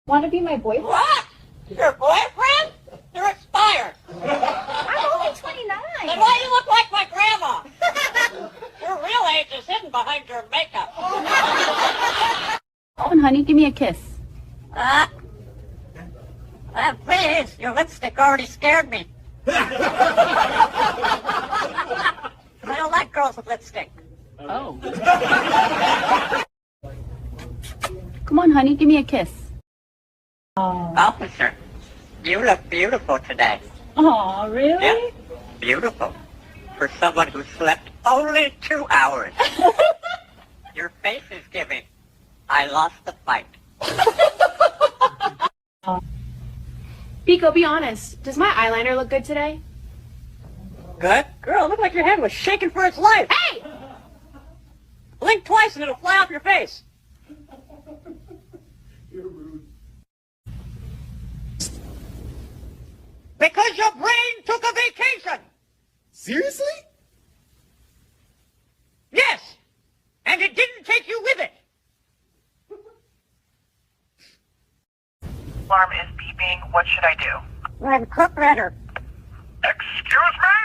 Want to be my boyfriend? What? Your boyfriend? You're expired. I'm only 29. Then why do you look like my grandma? Your real age is hidden behind your makeup. Oh, and honey, give me a kiss. Please, your lipstick already scared me. I don't like girls with lipstick. Oh. Come on, honey, give me a kiss. Officer, you look beautiful today. Aw, really? Yeah, beautiful. For someone who slept only 2 hours. Your face is giving. I lost the fight. Pico, be honest. Does my eyeliner look good today? Good? Girl, it looked like your head was shaking for its life. Hey! Blink twice and it'll fly off your face. Because your brain took a vacation. Seriously? Yes. And it didn't take you with it. Alarm is beeping. What should I do? Well, cook better. Excuse me?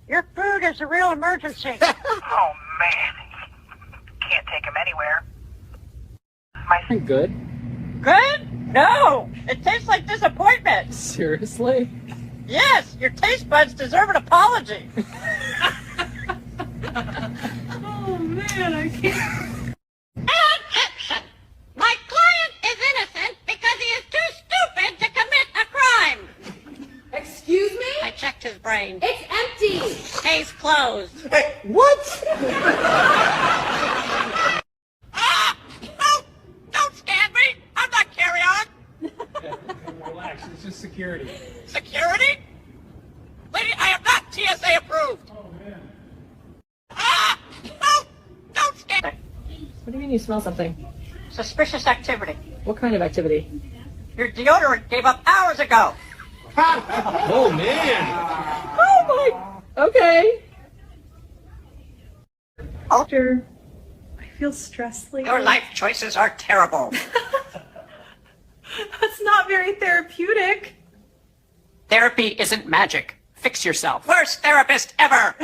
Your food is a real emergency. Oh, man. Can't take him anywhere. My Good. Good? No. It tastes like disappointment. Seriously? Yes, your taste buds deserve an apology. Oh man, I can't. Objection! My client is innocent because he is too stupid to commit a crime. Excuse me? I checked his brain. It's empty. Case closed. What? Ah! No! Don't scan me! I'm not carry on! Relax, it's just security. Security? Lady, I am not TSA approved! Oh, man. Ah! No! Don't scan me! What do you mean you smell something? Suspicious activity. What kind of activity? Your deodorant gave up hours ago. Oh, man. Oh my. Okay. Alter. I feel stressed lately. Your life choices are terrible. That's not very therapeutic. Therapy isn't magic. Fix yourself. Worst therapist ever.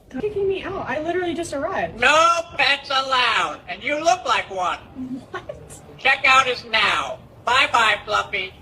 Stop kicking me out. I literally just arrived. No pets allowed. And you look like one. What? Checkout is now. Bye-bye, Fluffy.